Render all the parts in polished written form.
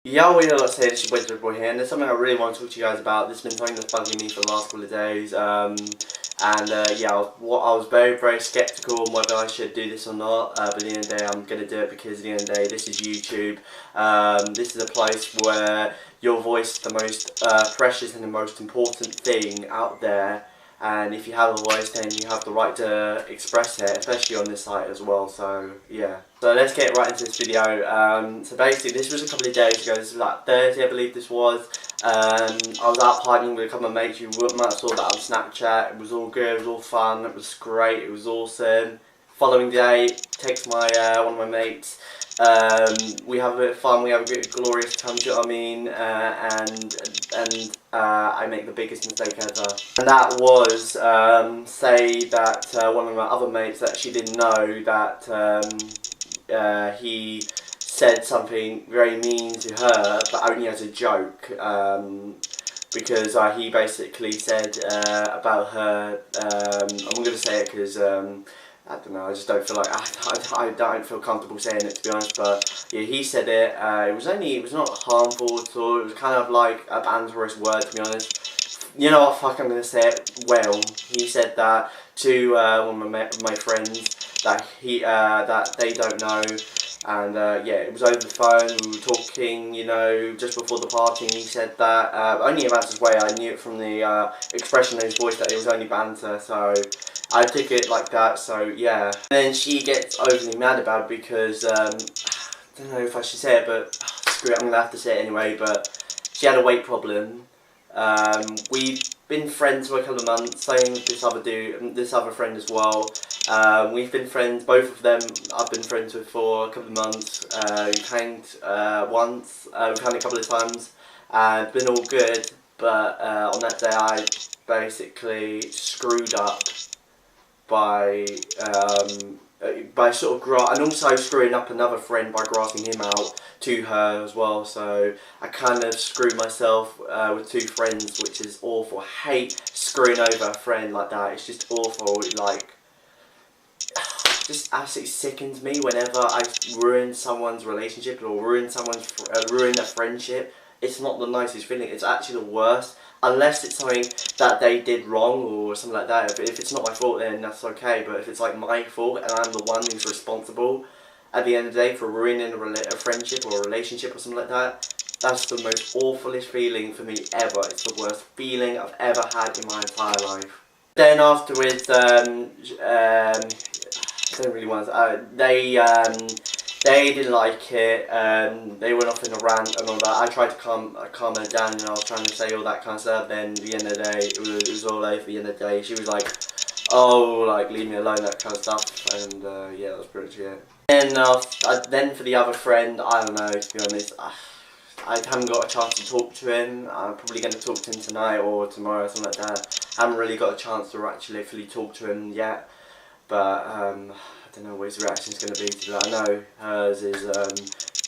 Yo, we know what to say, this is your boy here, and there's something I really want to talk to you guys about. This has been something that's bugging me for the last couple of days, yeah, I was very sceptical on whether I should do this or not, but at the end of the day I'm going to do it because at the end of the day this is YouTube. This is a place where your voice is the most precious and the most important thing out there, and if you have a voice then you have the right to express it, especially on this site as well, so yeah. So let's get right into this video. So basically this was a couple of days ago, this was like Thursday I believe this was. I was out partying with a couple of mates. You might have saw that on Snapchat. It was all good, it was all fun, it was great, it was awesome. Following day, text my one of my mates. We have a bit of fun, we have a bit of glorious time, do you know what I mean? I make the biggest mistake ever. And that was, say that one of my other mates actually didn't know that he said something very mean to her, but only as a joke, because he basically said about her, I'm going to say it because, I don't know, I just don't feel like, I don't feel comfortable saying it, to be honest, but yeah, he said it. It was not harmful at all, it was kind of like a banterous word, to be honest. You know what, fuck, I'm going to say it. Well, he said that to one of my friends that they don't know. And yeah, it was over the phone, we were talking, you know, just before the party, and he said that, only about his way, I knew it from the expression in his voice that it was only banter, so I took it like that, so yeah. And then she gets overly mad about it because, I don't know if I should say it, but screw it, I'm going to have to say it anyway, but she had a weight problem. We've been friends for a couple of months, same with this other dude, this other friend as well. We've been friends, both of them I've been friends with for a couple of months. We've hanged once, we've hanged a couple of times, and it's been all good, but on that day I basically screwed up by sort of and also screwing up another friend by grassing him out to her as well, so I kind of screwed myself with two friends, which is awful. I hate screwing over a friend like that, it's just awful, like, just absolutely sickens me whenever I ruin someone's relationship or ruin a friendship. It's not the nicest feeling, it's actually the worst. Unless it's something that they did wrong or something like that. If it's not my fault then that's okay, but if it's like my fault and I'm the one who's responsible at the end of the day for ruining a friendship or a relationship or something like that, that's the most awfulest feeling for me ever. It's the worst feeling I've ever had in my entire life. Then afterwards, I don't really want to, they didn't like it, they went off in a rant and all that. I tried to calm her down and I was trying to say all that kind of stuff, then at the end of the day, it was all over. At the end of the day, she was like, oh, like, leave me alone, that kind of stuff, and yeah, that was pretty much it. And then for the other friend, I don't know, to be honest, I haven't got a chance to talk to him. I'm probably going to talk to him tonight or tomorrow or something like that. I haven't really got a chance to actually fully talk to him yet, but I don't know what his reaction is going to be to that. I know hers is,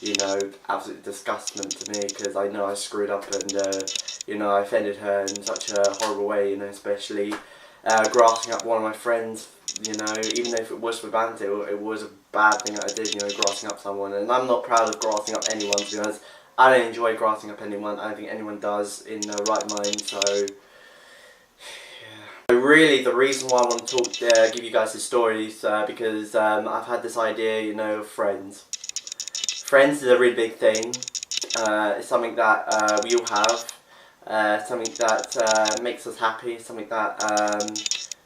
you know, absolute disgustment to me because I know I screwed up and, you know, I offended her in such a horrible way, you know, especially grassing up one of my friends, you know, even if it was for banter, it was a bad thing that I did, you know, grassing up someone, and I'm not proud of grassing up anyone, to be honest. I don't enjoy grassing up anyone, I don't think anyone does in their right mind, so really, the reason why I want to give you guys this story is because I've had this idea, you know, of friends. Friends is a really big thing. It's something that we all have. Something that makes us happy. Something that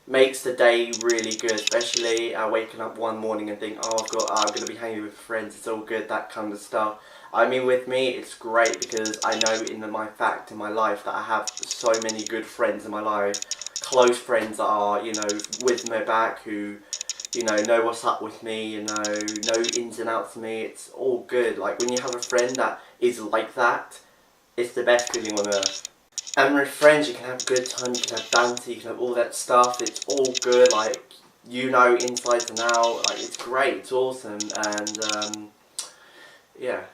makes the day really good. Especially waking up one morning and think, oh, I'm going to be hanging with friends. It's all good. That kind of stuff. I mean, with me, it's great because I know in my life that I have so many good friends in my life. Close friends that are, you know, with my back, who, you know what's up with me, you know ins and outs of me. It's all good. Like, when you have a friend that is like that, it's the best feeling on earth. And with friends, you can have a good time, you can have banter, you can have all that stuff. It's all good, like, you know, inside and out. Like, it's great, it's awesome, and yeah.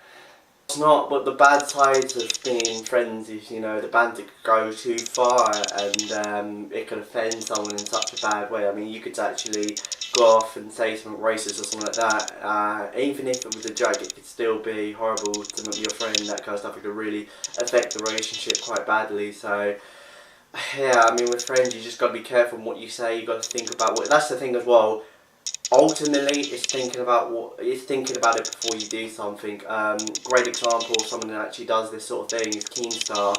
It's not, but the bad sides of being friends is, you know, the banter could go too far and it could offend someone in such a bad way. I mean, you could actually go off and say something racist or something like that, even if it was a joke, it could still be horrible to your friend. That kind of stuff, it could really affect the relationship quite badly. So yeah, I mean, with friends, you just got to be careful on what you say. You got to think about what. That's the thing as well. Ultimately, it's thinking about it before you do something. Great example of someone that actually does this sort of thing is Keemstar.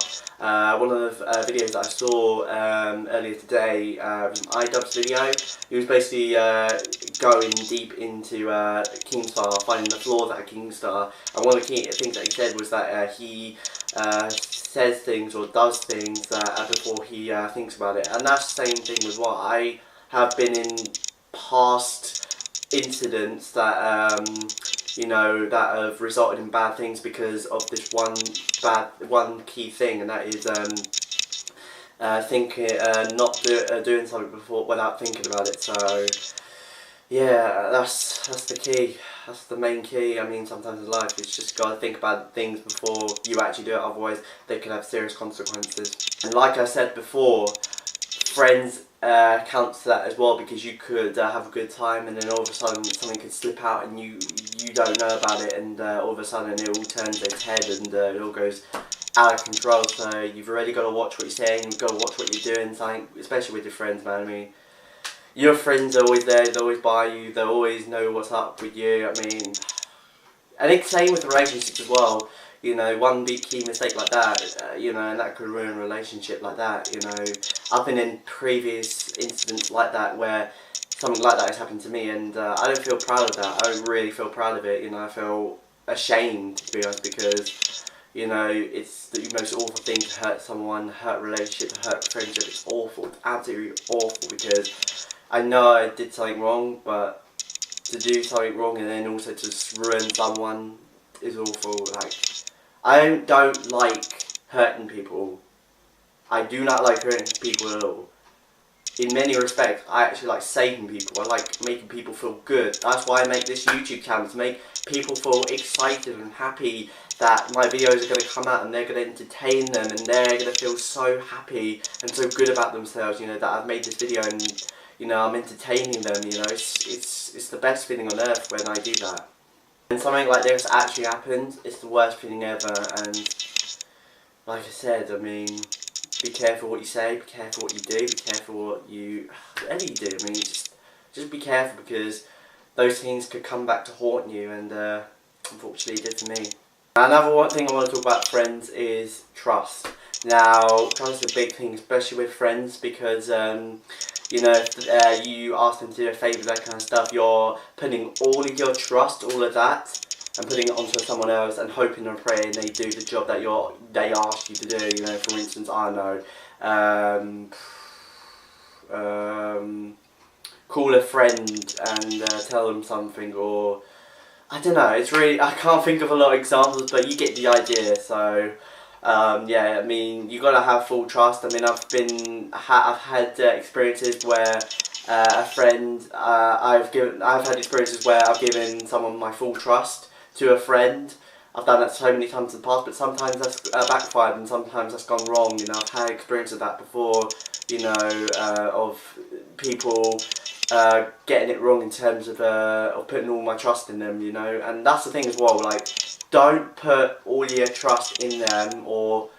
One of the videos that I saw earlier today, iDubbbz's video, he was basically going deep into Keemstar, finding the flaws at Keemstar. And one of the key things that he said was that he says things or does things before he thinks about it. And that's the same thing with what I have been in past incidents that you know, that have resulted in bad things because of this one key thing, and that is doing something before without thinking about it. So yeah, that's the key. That's the main key. I mean, sometimes in life, it's just got to think about things before you actually do it. Otherwise, they can have serious consequences. And like I said before, friends counts to that as well, because you could have a good time and then all of a sudden something could slip out and you don't know about it, and all of a sudden it all turns its head and it all goes out of control. So you've already got to watch what you're saying, you've got to watch what you're doing, something, especially with your friends, man. I mean, your friends are always there, they're always by you, they always know what's up with you. I mean, and it's same with relationships as well. You know, one big key mistake like that, you know, and that could ruin a relationship like that, you know. I've been in previous incidents like that where something like that has happened to me, and I don't feel proud of that. I don't really feel proud of it, you know. I feel ashamed, to be honest, because, you know, it's the most awful thing to hurt someone, hurt a relationship, hurt a friendship. It's awful, it's absolutely awful, because I know I did something wrong, but to do something wrong and then also to ruin someone is awful. Like, I don't like hurting people. I do not like hurting people at all. In many respects, I actually like saving people. I like making people feel good. That's why I make this YouTube channel, to make people feel excited and happy that my videos are going to come out and they're going to entertain them and they're going to feel so happy and so good about themselves, you know, that I've made this video and, you know, I'm entertaining them, you know. It's the best feeling on earth when I do that. When something like this actually happens, it's the worst feeling ever. And like I said, I mean, be careful what you say, be careful what you do, be careful whatever you do. I mean, just be careful, because those things could come back to haunt you, and unfortunately it did for me. Another one thing I want to talk about friends is trust. Now, trust is a big thing, especially with friends, because you know, if you ask them to do a favour, that kind of stuff, you're putting all of your trust, all of that, and putting it onto someone else and hoping and praying they do the job that they asked you to do. You know, for instance, I know, call a friend and tell them something, or I don't know. It's really, I can't think of a lot of examples, but you get the idea. So yeah, I mean, you gotta have full trust. I mean, I've had experiences where a friend, I've had experiences where I've given someone my full trust to a friend. I've done that so many times in the past, but sometimes that's backfired and sometimes that's gone wrong. You know, I've had experience of that before. You know, of people getting it wrong in terms of putting all my trust in them. You know, and that's the thing as well. Like, don't put all your trust in them, or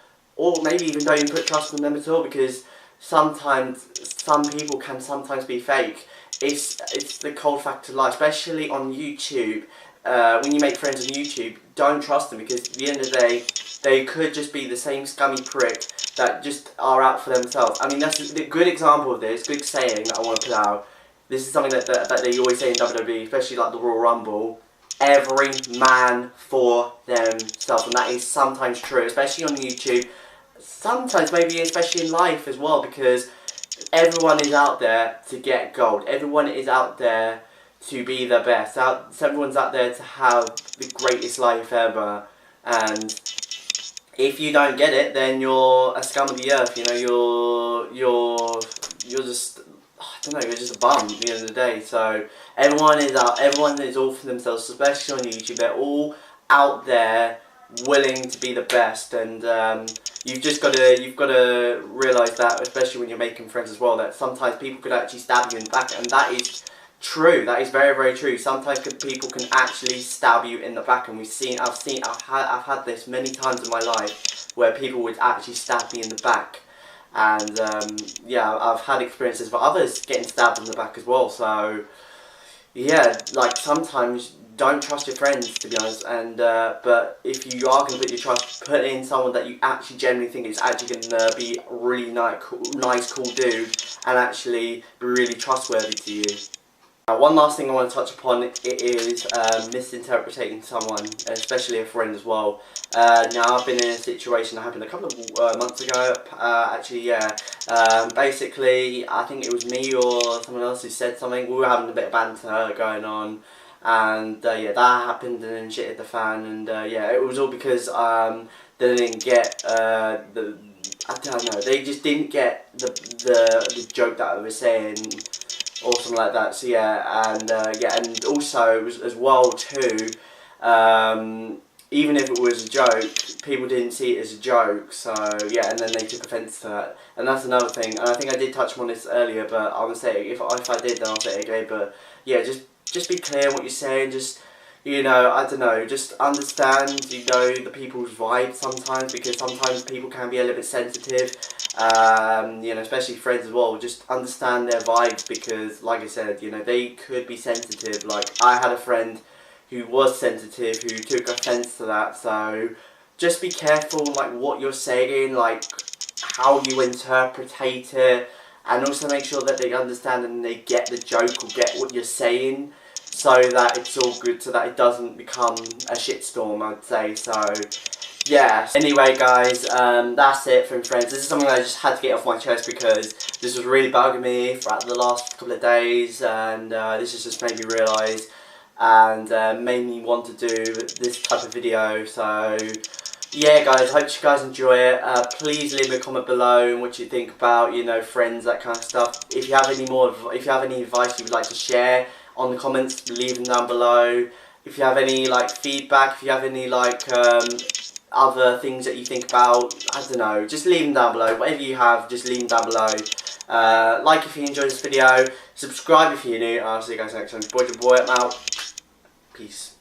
maybe even don't even put trust in them at all, because sometimes some people can sometimes be fake. It's the cold fact of life, especially on YouTube. When you make friends on YouTube, don't trust them, because at the end of the day, they could just be the same scummy prick that just are out for themselves. I mean, that's a good example of this, good saying that I want to put out. This is something that they always say in WWE, especially like the Royal Rumble. Every man for themselves, and that is sometimes true, especially on YouTube. Sometimes, maybe especially in life as well, because everyone is out there to get gold. Everyone is out there to be the best. Everyone's out there to have the greatest life ever. And if you don't get it, then you're a scum of the earth. You know, you're just, I don't know, you're just a bum at the end of the day. So everyone is out. Everyone is all for themselves, especially on YouTube. They're all out there willing to be the best, and you've got to realise that, especially when you're making friends as well, that sometimes people could actually stab you in the back, and that is true. That is very, very true. Sometimes people can actually stab you in the back, and I've had this many times in my life where people would actually stab me in the back, and yeah, I've had experiences for others getting stabbed in the back as well. So yeah, like sometimes don't trust your friends, to be honest, and but if you are going to put your trust, put in someone that you actually genuinely think is actually going to be a really nice, cool dude, and actually be really trustworthy to you. One last thing I want to touch upon, it is misinterpreting someone, especially a friend as well. Now, I've been in a situation that happened a couple of months ago, actually, yeah. Basically, I think it was me or someone else who said something. We were having a bit of banter going on, and yeah, that happened, and then shit hit the fan, and yeah, it was all because they didn't get I don't know, they just didn't get the joke that I was saying, or something like that. So yeah, and yeah, and also it was as well too. Even if it was a joke, people didn't see it as a joke. So yeah, and then they took offence to that, and that's another thing. And I think I did touch on this earlier, but I would say if I did, then I'll say it again. But yeah, just be clear what you're saying. Just, you know, I don't know, just understand, you know, the people's vibe sometimes, because sometimes people can be a little bit sensitive, you know, especially friends as well. Just understand their vibes, because, like I said, you know, they could be sensitive. Like, I had a friend who was sensitive, who took offence to that, so just be careful, like, what you're saying, like, how you interpret it, and also make sure that they understand and they get the joke or get what you're saying, so that it's all good, so that it doesn't become a shitstorm, I'd say. So yeah, anyway guys, that's it from friends. This is something I just had to get off my chest, because this was really bugging me throughout the last couple of days, and this has just made me realise, and made me want to do this type of video. So yeah guys, hope you guys enjoy it. Please leave me a comment below on what you think about, you know, friends, that kind of stuff. If you have any advice you would like to share on the comments, leave them down below. If you have any like feedback, if you have any like other things that you think about, I don't know, just leave them down below. Whatever you have, just leave them down below. Like if you enjoyed this video, subscribe if you're new. I'll see you guys next time. Boy, I'm out. Peace.